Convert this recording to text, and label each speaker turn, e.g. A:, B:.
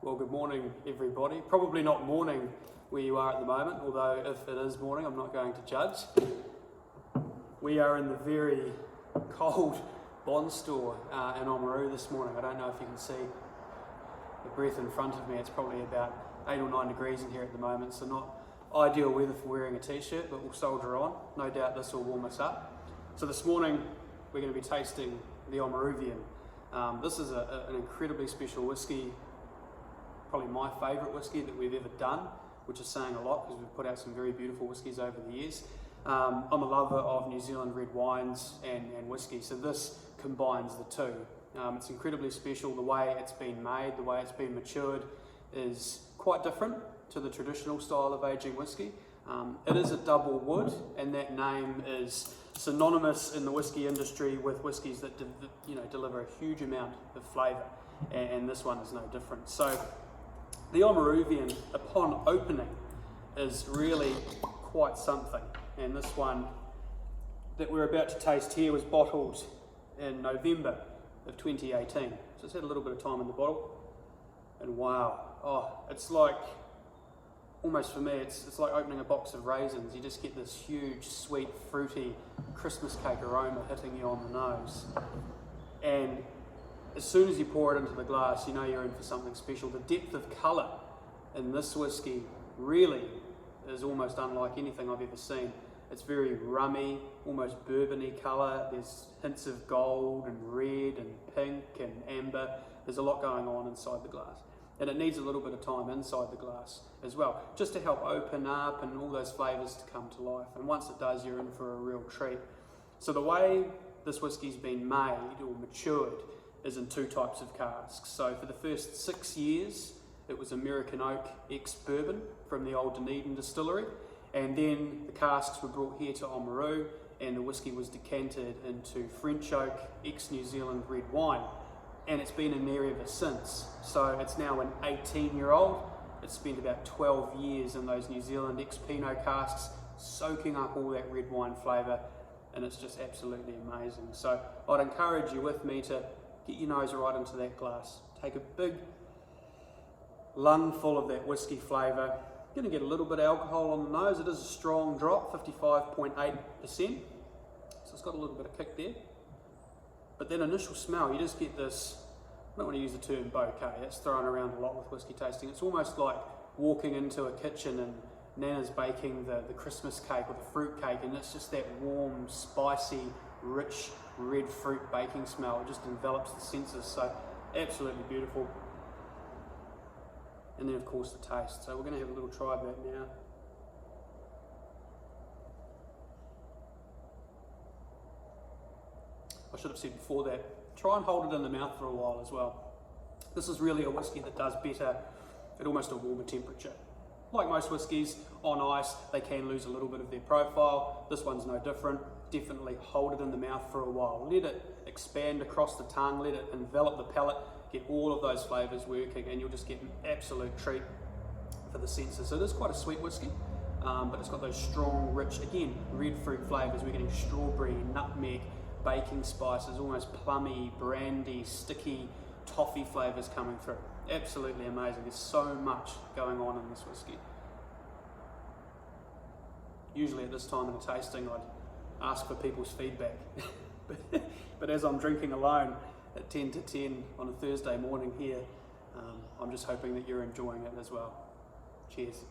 A: Well, good morning everybody. Probably not morning where you are at the moment, although if it is morning I'm not going to judge. We are in the very cold bond store in Oamaru this morning. I don't know if you can see the breath in front of me. It's probably about 8 or 9 degrees in here at the moment, so not ideal weather for wearing a t-shirt, but we'll soldier on. No doubt this will warm us up. So this morning we're going to be tasting the Oamaruvian. This is an incredibly special whiskey, probably my favourite whiskey that we've ever done, which is saying a lot because we've put out some very beautiful whiskies over the years. I'm a lover of New Zealand red wines and whiskey, so this combines the two. It's incredibly special. The way it's been made, the way it's been matured is quite different to the traditional style of aging whiskey. It is a double wood, and that name is synonymous in the whiskey industry with whiskies that deliver a huge amount of flavour, and this one is no different. So the Oamaruvian, upon opening, is really quite something, and this one that we're about to taste here was bottled in November of 2018, so it's had a little bit of time in the bottle, and wow, it's like, almost for me, it's like opening a box of raisins. You just get this huge, sweet, fruity Christmas cake aroma hitting you on the nose, and as soon as you pour it into the glass, you know you're in for something special. The depth of colour in this whiskey really is almost unlike anything I've ever seen. It's very rummy, almost bourbon-y colour. There's hints of gold and red and pink and amber. There's a lot going on inside the glass. And it needs a little bit of time inside the glass as well, just to help open up and all those flavours to come to life. And once it does, you're in for a real treat. So the way this whiskey's been made or matured is in 2 types of casks. So for the first 6 years, it was American oak ex-bourbon from the old Dunedin distillery, and then the casks were brought here to Oamaru, and the whiskey was decanted into French oak ex-New Zealand red wine, and it's been in there ever since. So it's now an 18-year-old. It's spent about 12 years in those New Zealand ex-Pinot casks, soaking up all that red wine flavour, and it's just absolutely amazing. So I'd encourage you with me to get your nose right into that glass. Take a big lung full of that whiskey flavour. You're going to get a little bit of alcohol on the nose. It is a strong drop, 55.8%. So it's got a little bit of kick there. But that initial smell, you just get this, I don't want to use the term bouquet, it's thrown around a lot with whiskey tasting. It's almost like walking into a kitchen and Nana's baking the Christmas cake or the fruit cake, and it's just that warm, spicy, rich red fruit baking smell. It just envelops the senses, so absolutely beautiful. And then of course the taste. So we're going to have a little try of that now. I should have said before that, try and hold it in the mouth for a while as well. This is really a whiskey that does better at almost a warmer temperature. Like most whiskies, on ice they can lose a little bit of their profile. This one's no different. Definitely hold it in the mouth for a while. Let it expand across the tongue, let it envelop the palate, get all of those flavours working, and you'll just get an absolute treat for the senses. So it is quite a sweet whiskey, but it's got those strong, rich, again, red fruit flavours. We're getting strawberry, nutmeg, baking spices, almost plummy, brandy, sticky, toffee flavours coming through. Absolutely amazing. There's so much going on in this whiskey. Usually at this time in the tasting, I'd ask for people's feedback. but as I'm drinking alone at 10 to 10 on a Thursday morning here, I'm just hoping that you're enjoying it as well. Cheers.